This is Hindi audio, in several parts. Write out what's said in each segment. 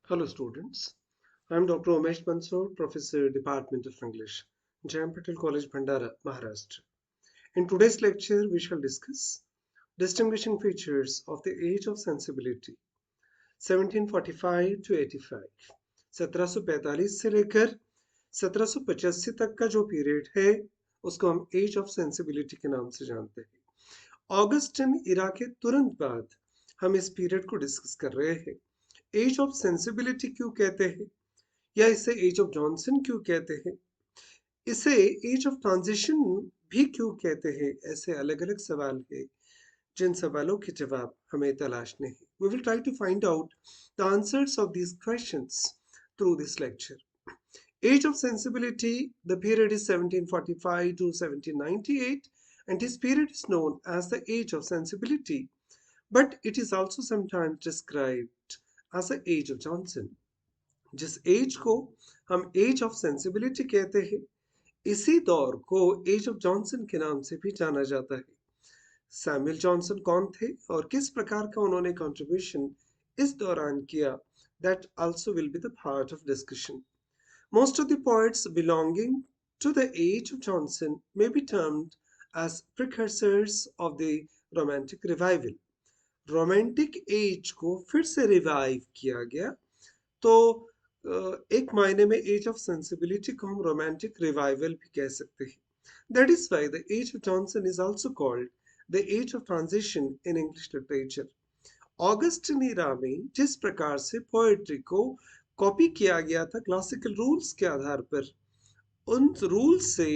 Hello students, I am Dr. Umesh Bansod, Professor, Department of English, Jam Patel College, Bhandara, Maharashtra. In today's lecture, we shall discuss distinguishing features of the age of sensibility 1745 to 85. 1745 से लेकर 1785 तक का जो पीरियड है उसको हम एज ऑफ सेंसिबिलिटी के नाम से जानते हैं। ऑगस्टिन इरा के तुरंत बाद हम इस पीरियड को डिस्कस कर रहे हैं। एज ऑफ सेंसिबिलिटी क्यों कहते हैं या इसे एज ऑफ जॉनसन क्यों कहते हैं, इसे एज ऑफ ट्रांजिशन भी क्यों कहते हैं, ऐसे अलग अलग सवाल हैं जिन सवालों के जवाब हमें तलाशने हैं। We will try to find out the answers of these questions through this lecture. Age of sensibility, the period is 1745 to 1798 and this period is known as the age of sensibility, but it is also sometimes described as the age of Johnson. जिस एज को हम एज ऑफ सेंसिबिलिटी कहते हैं, इसी दौर को एज ऑफ जॉनसन के नाम से भी जाना जाता है। सैमुअल जॉनसन कौन थे और किस प्रकार का उन्होंने कंट्रीब्यूशन इस दौरान किया, that also will be the part of discussion. Most of the poets belonging to the age of Johnson may be termed as precursors of the romantic revival. Romantic as को फिर से रिवाइव किया गया, तो एक मायने में एज ऑफ सेंसिबिलिटी को हम रोमांटिक रिवाइवल भी कह सकते हैं। That is why the age of Johnson is also called the age of transition in English literature. Augustan era में जिस प्रकार से पोएट्री को कॉपी किया गया था क्लासिकल रूल्स के आधार पर, उन रूल्स से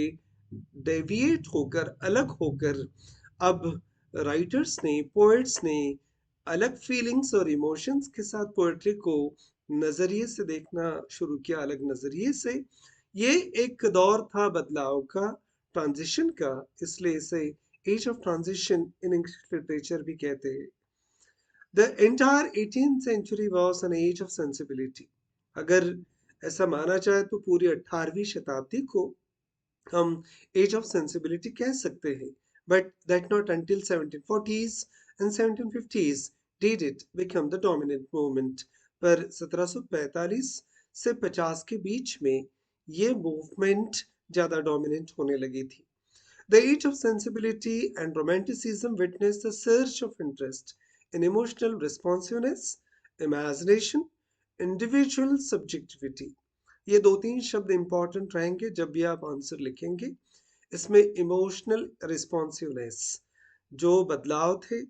डेविएट होकर, अलग होकर, अब राइटर्स ने, पोएट्स ने अलग फीलिंग्स और इमोशंस के साथ पोएट्री को नजरिए से देखना शुरू किया, अलग नजरिए से। ये एक दौर था बदलाव का, ट्रांजिशन का, इसलिए इसे age of transition in English literature भी कहते हैं। The entire 18th century was an age of sensibility. अगर ऐसा माना जाए तो पूरी 18वीं शताब्दी को हम एज ऑफ सेंसिबिलिटी कह सकते हैं, but that not until 1740s and 1750s did it become the dominant movement. पर 1745 से 50 के बीच में ये मूवमेंट ज्यादा डोमिनेंट होने लगी थी। The age of sensibility and romanticism witnessed a surge of interest in emotional responsiveness, imagination, individual subjectivity. ये दो तीन शब्द इंपॉर्टेंट रहेंगे जब भी आप आंसर लिखेंगे। इसमें इमोशनल रिस्पॉन्सिवनेस, जो बदलाव थे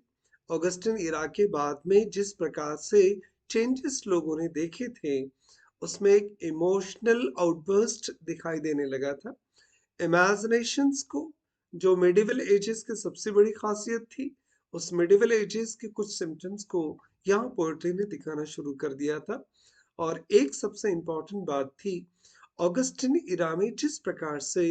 ऑगस्टिन इरा के बाद में, जिस प्रकार से चेंजेस लोगों ने देखे थे, उसमें एक इमोशनल आउटबर्स्ट दिखाई देने लगा था। इमेजिनेशंस को, जो मिडिवल एजेस की सबसे बड़ी खासियत थी, उस मिडिवल एजेस के कुछ सिम्टम्स को यहाँ पोएट्री ने दिखाना शुरू कर दिया था। और एक सबसे इम्पोर्टेंट बात थी, ऑगस्टिन इरा में जिस प्रकार से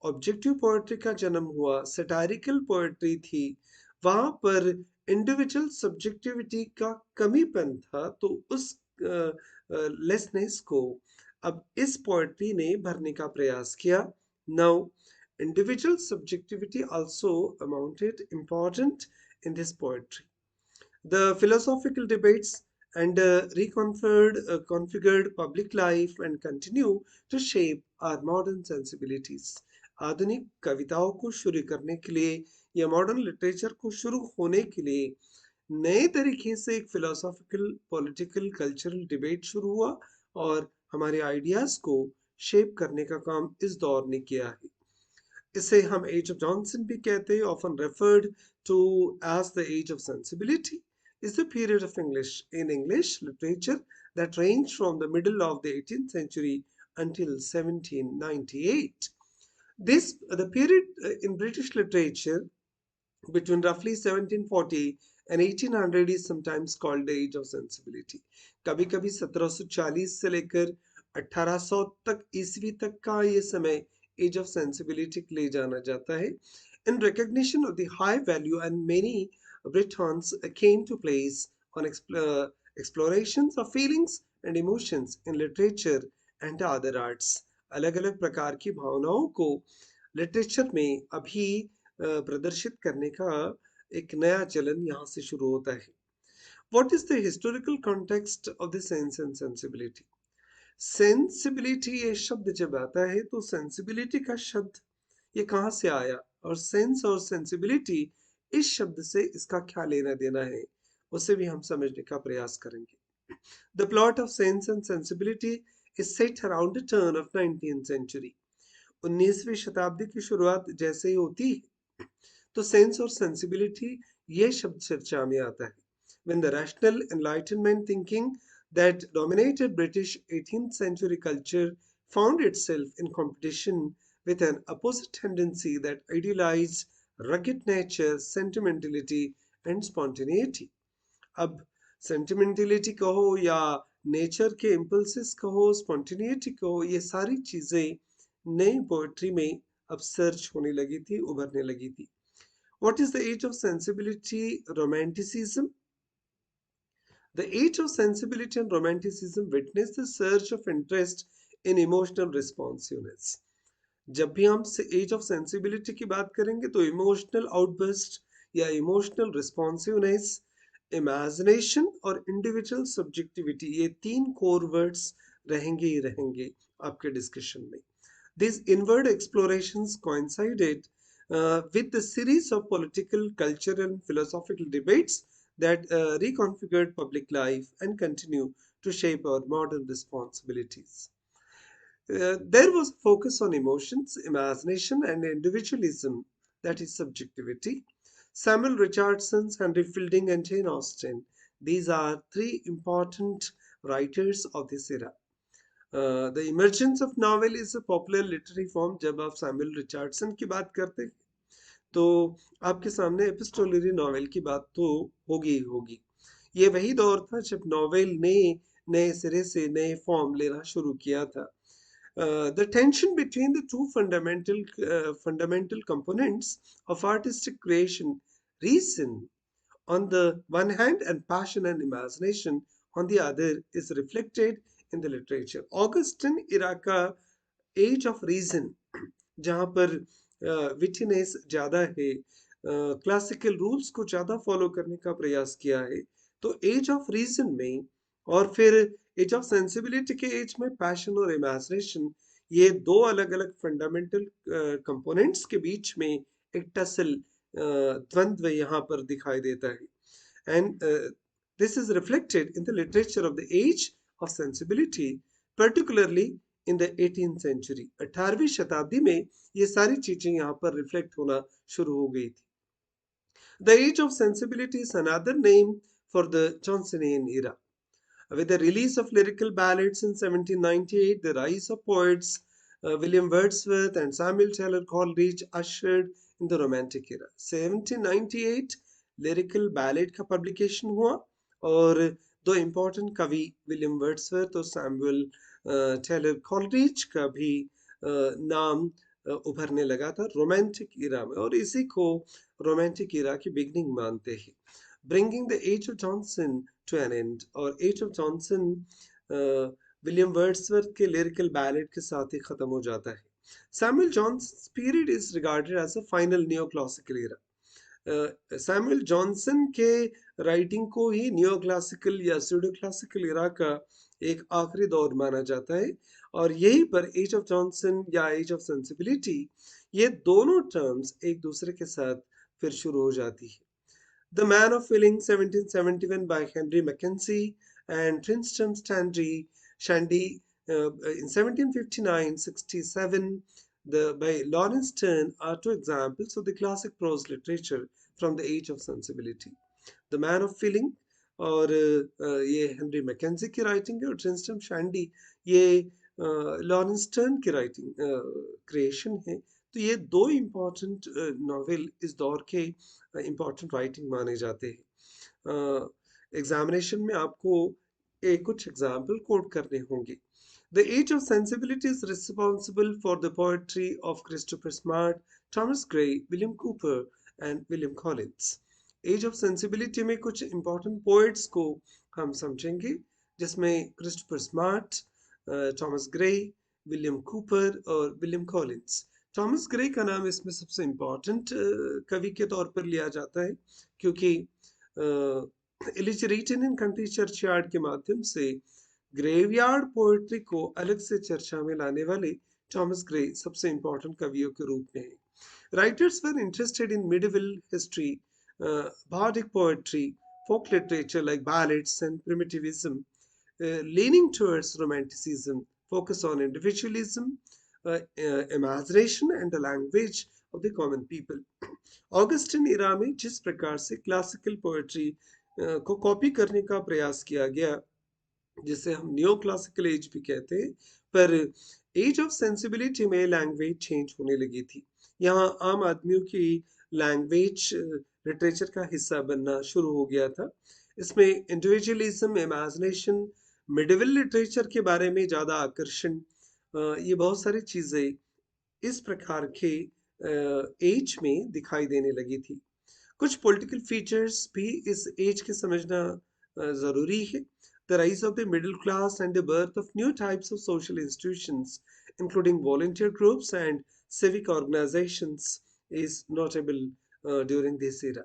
ऑब्जेक्टिव पोएट्री का जन्म हुआ, सटायरिकल पोएट्री थी, वहां पर इंडिविजुअल सब्जेक्टिविटी का कमीपन था, तो उस लेसनेस को अब इस पोएट्री ने भरने का प्रयास किया। Now individual subjectivity also amounted important in this poetry. The philosophical debates and configured public life and continue to shape our modern sensibilities. आधुनिक कविताओं को शुरू करने के लिए या मॉडर्न लिटरेचर को शुरू होने के लिए नए तरीके से एक फिलोसॉफिकल, पॉलिटिकल, कल्चरल डिबेट शुरू हुआ और हमारे आइडियाज को शेप करने का काम इस दौर ने किया है। इसे हम एज ऑफ जॉनसन भी कहते हैं, often referred to as the age of sensibility, is the period of English literature that ranged from the middle of the 18th century until 1798. The period in British literature between roughly 1740 and 1800 is sometimes called the age of sensibility. कभी कभी 1740 से लेकर 1800 तक ईस्वी तक का ये समय age of sensibility के लिए जाना जाता है। In recognition of the high value and many Britons came to place on explorations of feelings and emotions in literature and other arts. अलग अलग प्रकार की भावनाओं को लिटरेचर में अभी प्रदर्शित करने का एक नया चलन यहाँ से शुरू होता है। What is the historical context of the sense and sensibility? Sensibility ये शब्द जब आता है तो सेंसिबिलिटी का शब्द ये कहाँ से आया, और सेंस और सेंसिबिलिटी इस शब्द से इसका क्या लेना देना है, उसे भी हम समझने का प्रयास करेंगे. The plot of Sense and Sensibility is set around the turn of 19th century. 19वीं शताब्दी की शुरुआत जैसे ही होती है तो सेंस और सेंसिबिलिटी ये शब्द चर्चा में आता है. When the rational enlightenment thinking that dominated British 18th century culture found itself in competition with an opposite tendency that idealized rugged nature, sentimentality and spontaneity. अब सेंटिमेंटलिटी कहो या नेचर के इम्पल्सिस कहो, स्पॉन्टेनिटी कहो, ये सारी चीजें नई पोएट्री में अब सर्च होने लगी थी, उभरने लगी थी. What is the age of sensibility, romanticism? The age of sensibility and romanticism witnessed the surge of interest in emotional responsiveness. जब भी हम एज ऑफ सेंसिबिलिटी की बात करेंगे तो इमोशनल आउटबर्स्ट या इमोशनल रिस्पॉन्सिवनेस, इमेजिनेशन और इंडिविजुअल सब्जेक्टिविटी, ये तीन कोर वर्ड्स रहेंगे ही रहेंगे आपके डिस्कशन में. These inward explorations coincided with the series of political, cultural, and philosophical debates that reconfigured public life and continue to shape our modern responsibilities. There was a focus on emotions, imagination, and individualism, that is, subjectivity. Samuel Richardson, Henry Fielding, and Jane Austen, these are three important writers of this era. The emergence of novel is a popular literary form. जब आप सैमुअल रिचर्डसन की बात करते हैं तो आपके सामने एपिस्टोलरी नॉवेल की बात तो होगी ही होगी. ये वही दौर था जब नॉवेल ने नए सिरे से नए फॉर्म लेना शुरू किया था. The tension between the two fundamental components of artistic creation, reason on the one hand and passion and imagination on the other, is reflected in the literature. Augustine era का एज ऑफ रीजन, जहाँ पर विटिनेस ज्यादा है, क्लासिकल रूल्स को ज्यादा फॉलो करने का प्रयास किया है, तो एज ऑफ रीजन में और फिर एज ऑफ सेंसिबिलिटी के एज में पैशन और इमेजिनेशन, ये दो अलग अलग फंडामेंटल कंपोनेंट्स के बीच में एक टसल, द्वंद्व यहाँ पर दिखाई देता है. And this is reflected in the literature of the age of sensibility, particularly in the 18th century. 18वीं शताब्दी में ये सारी चीजें यहाँ पर रिफ्लेक्ट होना शुरू हो गई थी. The age of sensibility is another name for the Johnsonian era. With the release of lyrical ballads in 1798, the rise of poets William Wordsworth and Samuel Taylor Coleridge ushered in the Romantic era. 1798 lyrical ballad का पब्लिकेशन हुआ और दो इम्पोर्टेंट कवि विलियम वर्ड्सवर्थ और सैमुअल टेलर कॉलरिज का भी नाम उभरने लगा था रोमांटिक इरा में, और इसी को रोमांटिक इरा की बिगनिंग मानते हैं. Bringing the age of Johnson to an end, और age of Johnson William Wordsworth के लिरिकल बैलेड के साथ ही खत्म हो जाता है. Samuel Johnson's period is regarded as a final neo classical era. Samuel Johnson के राइटिंग को ही नियो क्लासिकल या स्यूडो क्लासिकल इरा का एक आखिरी दौर माना जाता है, और यहीं पर एज ऑफ जॉनसन या एज ऑफ सेंसिबिलिटी, ये दोनों टर्म्स एक दूसरे के साथ फिर शुरू हो जाती है. The Man of Feeling 1771 by Henry Mackenzie and Tristram Shandy in 1759-67 by Lawrence Sterne are two examples of the classic prose literature from the age of sensibility. The Man of Feeling और ये हेनरी मैकेंजी की राइटिंग है, और ट्रिस्टम शैंडी ये लॉरेंस स्टर्न की राइटिंग क्रिएशन है. तो ये दो इम्पॉर्टेंट नॉवेल इस दौर के इम्पॉर्टेंट राइटिंग माने जाते हैं. एग्जामिनेशन में आपको कुछ एग्जाम्पल कोट करने होंगे. The age of sensibility is responsible for the poetry of Christopher Smart, Thomas Gray, William Cooper and William Collins. Age of sensibility में कुछ इंपॉर्टेंट पोएट्स को हम समझेंगे, जिसमें Christopher Smart, Thomas Gray, William Cowper और विलियम कॉलिंस. थॉमस ग्रे का नाम इसमें सबसे इम्पोर्टेंट कवि के तौर पर लिया जाता है, क्योंकि इलिटरेटन कंट्री चर्चयार्ड के माध्यम से ग्रेवयार्ड पोएट्री को अलग से चर्चा में लाने वाले थॉमस ग्रे सबसे इंपॉर्टेंट कवियों के रूप में हैं। Writers were interested in medieval history, bardic poetry, folk literature like ballads and primitivism, leaning towards romanticism, focus on individualism, imagination and the language of the common people. Augustan era में जिस प्रकार से क्लासिकल पोएट्री को कॉपी करने का प्रयास किया गया, जिसे हम न्यो क्लासिकल एज भी कहते हैं, पर एज ऑफ सेंसिबिलिटी में लैंग्वेज चेंज होने लगी थी। यहाँ आम आदमियों की लैंग्वेज लिटरेचर का हिस्सा बनना शुरू हो गया था। इसमें इंडिविजुअलिज्म, इमेजिनेशन, मिडिवल लिटरेचर के बारे में ज़्यादा आकर्षण, ये बहुत सारी चीज़ें इस प्रकार के एज में दिखाई देने लगी थी। कुछ पॉलिटिकल फीचर्स भी इस एज के समझना जरूरी है। The rise of the middle class and the birth of new types of social institutions, including volunteer groups and civic organizations, is notable during this era.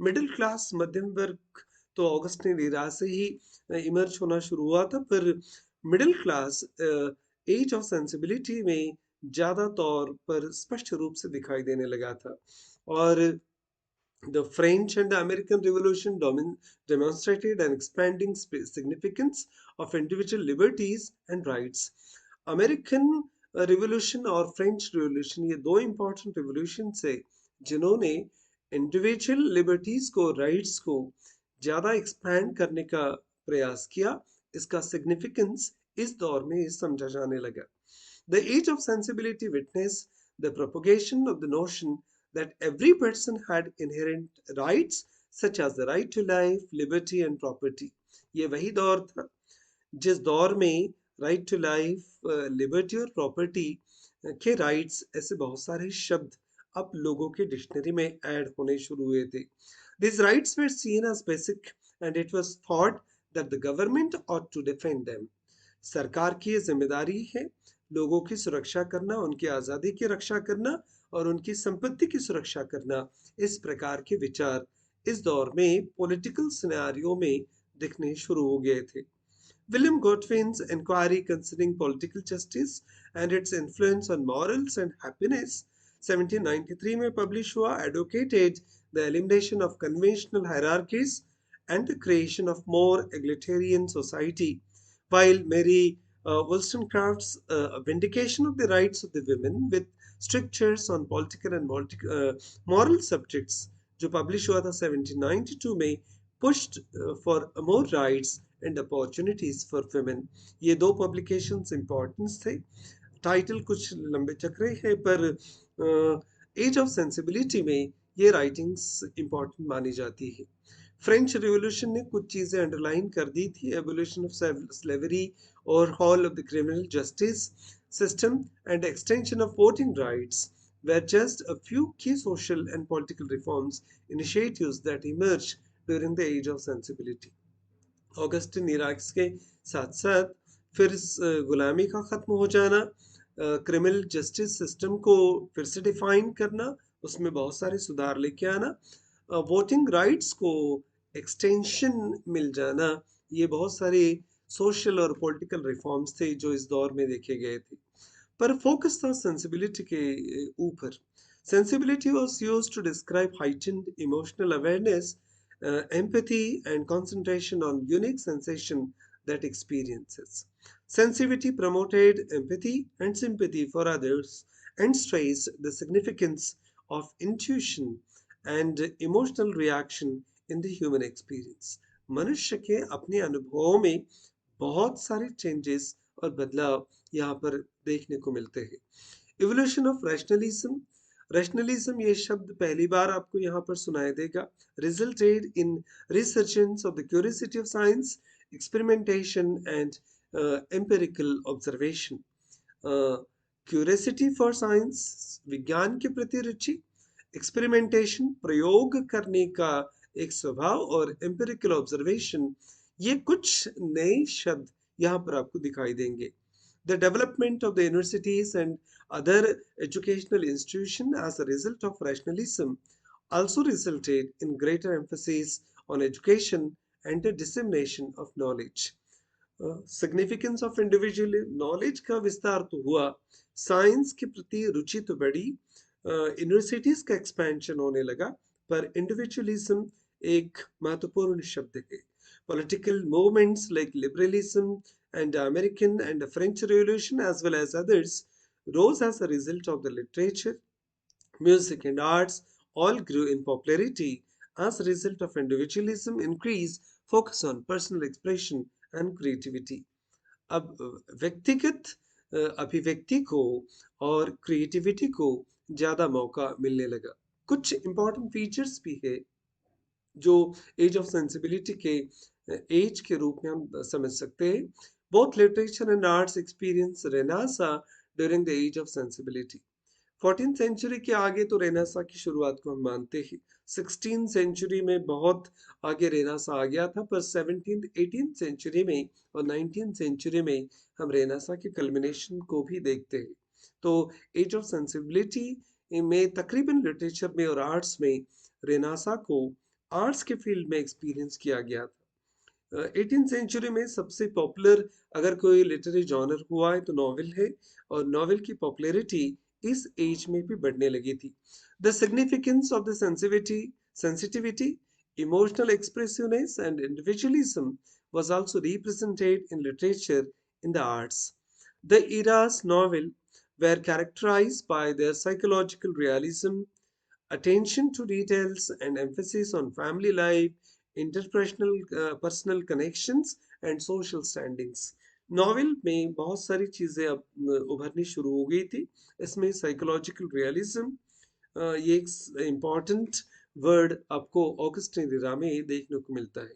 Middle class, मध्यम वर्ग तो ऑगस्टिन इरा से ही इमर्ज होना शुरू हुआ था, पर middle class age of sensibility में ज्यादा तौर पर स्पष्ट रूप से दिखाई देने लगा था। और the French and the American Revolution demonstrated an expanding significance of individual liberties and rights. American Revolution और French Revolution, ये दो important revolutions है जिन्होंने individual liberties को, rights को ज़्यादा expand करने का प्रयास किया। इसका significance इस दौर में समझा जाने लगा। The age of sensibility witnessed the propagation of the notion that every person had inherent rights such as the right to life, liberty and property. ये वही दौर था जिस दौर में राइट टू लाइफ, लिबर्टी और प्रॉपर्टी के राइट्स ऐसे बहुत सारे शब्द अब लोगों के डिक्शनरी में ऐड होने शुरू हुए थे। These rights were seen as basic and it was thought that the government ought to defend them. सरकार की ये जिम्मेदारी है लोगों की सुरक्षा करना, उनकी आज़ादी की रक्षा करना और उनकी संपत्ति की सुरक्षा करना। इस प्रकार के विचार इस दौर में पॉलिटिकल सिनेरियो में दिखने शुरू हो गए थे। William Godwin's inquiry concerning political justice and its influence on morals and happiness 1793 में पब्लिश हुआ, advocated the elimination of conventional hierarchies and the creation of more egalitarian society, while Mary Wollstonecraft's vindication of the rights of the women with strictures on political and moral subjects जो पब्लिश हुआ था 1792 में, pushed for more rights and opportunities for women. ये दो पब्लिकेशंस इम्पोर्टेंस थे। टाइटल कुछ लंबे चक्रे हैं, पर एज ऑफ सेंसिबिलिटी में ये राइटिंग्स इम्पोर्टेंट मानी जाती है। फ्रेंच रिवॉल्यूशन ने कुछ चीज़ें अंडरलाइन कर दी थी। Abolition of slavery, overhaul of the criminal justice system and extension of voting rights were just a few key social and political reforms initiatives that emerged during the age of sensibility. Augustan इराक्स के साथ साथ फिर गुलामी का ख़त्म हो जाना, क्रिमिनल जस्टिस सिस्टम को फिर से डिफाइन करना, उसमें बहुत सारे सुधार लेके आना, वोटिंग राइट्स को एक्सटेंशन मिल जाना, ये बहुत सारे सोशल और पॉलिटिकल रिफॉर्म्स थे जो इस दौर में देखे गए थे। पर फोकस था सेंसिबिलिटी के ऊपर। Sensibility was used to describe heightened emotional awareness, empathy and concentration on unique sensation that experiences. Sensitivity promoted empathy and sympathy for others and stressed the significance of intuition and emotional reaction in the human experience. मनुष्य के अपने अनुभवों में बहुत सारे चेंजेस और बदलाव यहाँ पर देखने को मिलते हैं। इवोल्यूशन ऑफ रैशनलिज्म, रैशनलिज्म ये शब्द पहली बार आपको यहाँ पर सुनाई देगा। Resulted in researches of the curiosity of science, experimentation and empirical observation. Curiosity for science, विज्ञान के प्रति रुचि, एक्सपेरिमेंटेशन, प्रयोग करने का एक स्वभाव, और एम्पिरिकल ऑब्जर्वेशन, ये कुछ नए शब्द यहाँ पर आपको दिखाई देंगे। The development of the universities and other educational institutions as a result of rationalism also resulted in greater emphasis on education and the dissemination of knowledge. Significance of individual knowledge का विस्तार तो हुआ, साइंस के प्रति रुचि तो बढ़ी, यूनिवर्सिटीज का एक्सपेंशन होने लगा, पर इंडिविजुअलिज्म एक महत्वपूर्ण शब्द है. Political movements like liberalism and American and French Revolution as well as others rose as a result of the literature, music and arts all grew in popularity as a result of individualism increase focus on personal expression and creativity. अब व्यक्तिगत अभिव्यक्ति को और क्रिएटिविटी को ज्यादा मौका मिलने लगा. कुछ इंपॉर्टेंट फीचर्स भी है जो एज ऑफ सेंसिबिलिटी के एज के रूप में हम समझ सकते हैं. Both literature and arts experience renaissance during the age of sensibility. 14th century के आगे तो रेनेसा की शुरुआत को हम मानते हैं. 16th सेंचुरी में बहुत आगे रेनेसा आ गया था, पर 17th 18th सेंचुरी में और 19th सेंचुरी में हम रेनेसा के कल्मिनेशन को भी देखते हैं. तो एज ऑफ सेंसिबिलिटी में तकरीबन लिटरेचर में और आर्ट्स में रेनेसा को आर्ट्स के फील्ड में एक्सपीरियंस किया गया था. 18th सेंचुरी में सबसे पॉपुलर अगर कोई लिटरेरी जॉनर हुआ है तो नॉवेल है, और नॉवेल की पॉपुलैरिटी इस एज में भी बढ़ने लगी थी. The significance of the sensitivity, emotional expressiveness and individualism was also represented in literature in the arts. The era's novel were characterized by their psychological realism, attention to details and emphasis on family life, interpersonal personal connections and social standings. Novel में बहुत सारी चीज़ें अब उभरनी शुरू हो गई थी. इसमें साइकोलॉजिकल रियलिज्म ये एक इम्पॉर्टेंट वर्ड आपको ऑगस्टिन रीरा में देखने को मिलता है.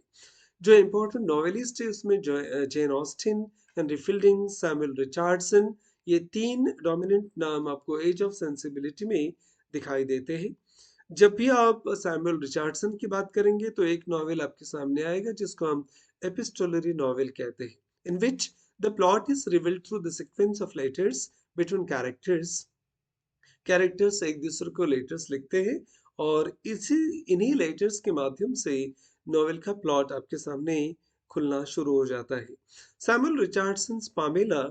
जो इम्पोर्टेंट नॉवेलिस्ट है उसमें Jane Austen, Henry fielding, Samuel Richardson, ये तीन डोमिनेंट नाम आपको एज ऑफ सेंसिबिलिटी में दिखाई देते हैं. जब भी आप सैमुअल रिचर्डसन की बात करेंगे तो एक नॉवेल आपके सामने आएगा जिसको हम एपिस्टोलरी नॉवेल कहते हैं, in which the plot is revealed through the sequence of letters between characters. Characters एक दूसरे को लेटर्स लिखते हैं और इन्हीं लेटर्स के माध्यम से नॉवेल का प्लॉट आपके सामने खुलना शुरू हो जाता है. सैमुअल रिचर्डसन पामेला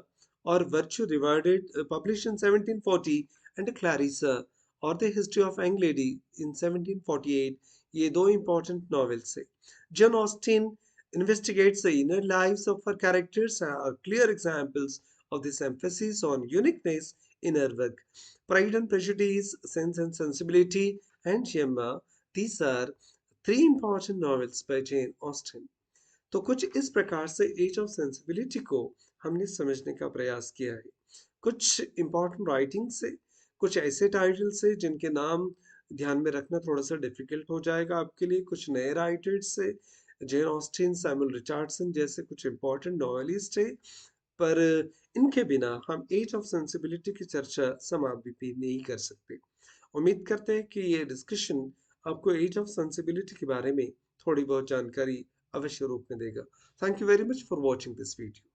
और virtue rewarded publish in 1740 and Clarissa और द हिस्ट्री ऑफ एंग्लेडी इन 1748, ये दो इंपॉर्टेंट नॉवेल्स है. John Austin investigates the inner lives of her characters are clear examples of this emphasis on uniqueness in her work. Pride and Prejudice, Sense and Sensibility, and Gemma, these are three important novels by Jane Austen. तो कुछ इस प्रकार से एज ऑफ सेंसिबिलिटी को हमने समझने का प्रयास किया है. कुछ इम्पोर्टेंट राइटिंग से, कुछ ऐसे टाइटल से जिनके नाम ध्यान में रखना थोड़ा सा डिफिकल्ट हो जाएगा आपके लिए, कुछ नए राइटर्स से, जेन ऑस्टिन, सैमुअल रिचर्डसन जैसे कुछ इम्पोर्टेंट नॉवेलिस्ट है, पर इनके बिना हम एज ऑफ सेंसिबिलिटी की चर्चा समाप्त भी नहीं कर सकते. उम्मीद करते हैं कि ये डिस्कशन आपको एज ऑफ सेंसिबिलिटी के बारे में थोड़ी बहुत जानकारी अवश्य रूप में देगा. Thank you very much for watching this video.